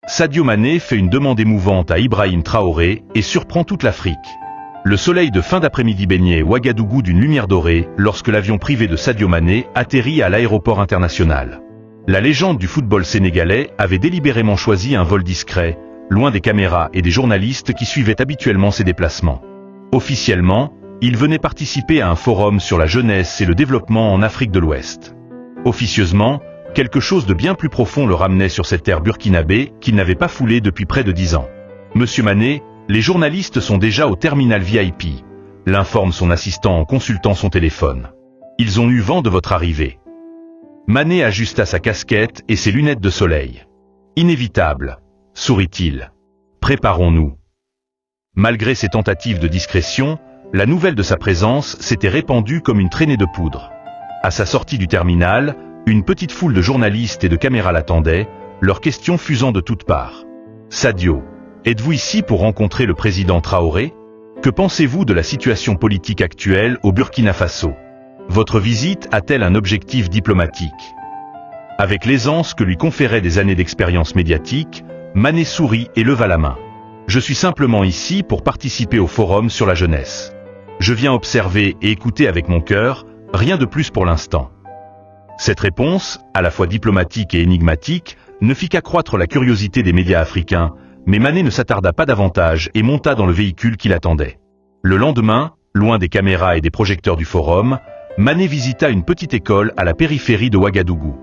Sadio Mané fait une demande émouvante à Ibrahim Traoré et surprend toute l'Afrique. Le soleil de fin d'après-midi baignait Ouagadougou d'une lumière dorée lorsque l'avion privé de Sadio Mané atterrit à l'aéroport international. La légende du football sénégalais avait délibérément choisi un vol discret, loin des caméras et des journalistes qui suivaient habituellement ses déplacements. Officiellement, il venait participer à un forum sur la jeunesse et le développement en Afrique de l'Ouest. Officieusement, quelque chose de bien plus profond le ramenait sur cette terre burkinabé qu'il n'avait pas foulée depuis près de 10 ans. Monsieur Mané, les journalistes sont déjà au terminal VIP, l'informe son assistant en consultant son téléphone. Ils ont eu vent de votre arrivée. Mané ajusta sa casquette et ses lunettes de soleil. Inévitable, sourit-il. Préparons-nous. Malgré ses tentatives de discrétion, la nouvelle de sa présence s'était répandue comme une traînée de poudre. À sa sortie du terminal, une petite foule de journalistes et de caméras l'attendait, leurs questions fusant de toutes parts. Sadio, êtes-vous ici pour rencontrer le président Traoré? Que pensez-vous de la situation politique actuelle au Burkina Faso? Votre visite a-t-elle un objectif diplomatique? Avec l'aisance que lui conféraient des années d'expérience médiatique, Mané sourit et leva la main. Je suis simplement ici pour participer au forum sur la jeunesse. Je viens observer et écouter avec mon cœur, rien de plus pour l'instant. Cette réponse, à la fois diplomatique et énigmatique, ne fit qu'accroître la curiosité des médias africains, mais Mané ne s'attarda pas davantage et monta dans le véhicule qui l'attendait. Le lendemain, loin des caméras et des projecteurs du forum, Mané visita une petite école à la périphérie de Ouagadougou.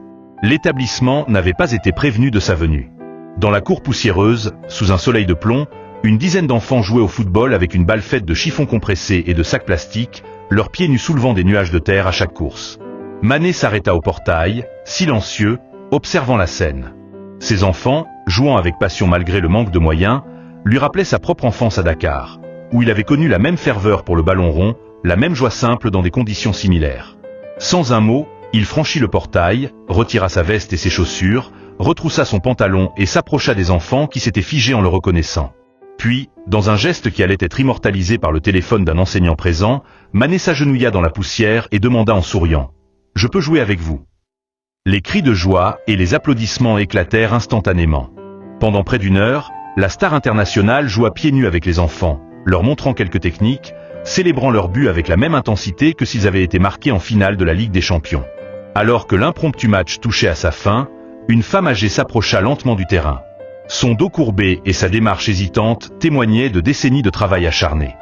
L'établissement n'avait pas été prévenu de sa venue. Dans la cour poussiéreuse, sous un soleil de plomb, une dizaine d'enfants jouaient au football avec une balle faite de chiffons compressés et de sacs plastiques, leurs pieds nus soulevant des nuages de terre à chaque course. Mané s'arrêta au portail, silencieux, observant la scène. Ces enfants, jouant avec passion malgré le manque de moyens, lui rappelaient sa propre enfance à Dakar, où il avait connu la même ferveur pour le ballon rond, la même joie simple dans des conditions similaires. Sans un mot, il franchit le portail, retira sa veste et ses chaussures, retroussa son pantalon et s'approcha des enfants qui s'étaient figés en le reconnaissant. Puis, dans un geste qui allait être immortalisé par le téléphone d'un enseignant présent, Mané s'agenouilla dans la poussière et demanda en souriant « Je peux jouer avec vous ?» Les cris de joie et les applaudissements éclatèrent instantanément. Pendant près d'une heure, la star internationale joua pieds nus avec les enfants, leur montrant quelques techniques, célébrant leur but avec la même intensité que s'ils avaient été marqués en finale de la Ligue des Champions. Alors que l'impromptu match touchait à sa fin, une femme âgée s'approcha lentement du terrain. Son dos courbé et sa démarche hésitante témoignaient de décennies de travail acharné.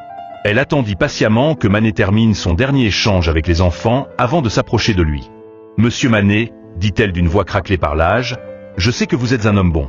Elle attendit patiemment que Mané termine son dernier échange avec les enfants avant de s'approcher de lui. « Monsieur Mané, dit-elle d'une voix craquelée par l'âge, je sais que vous êtes un homme bon.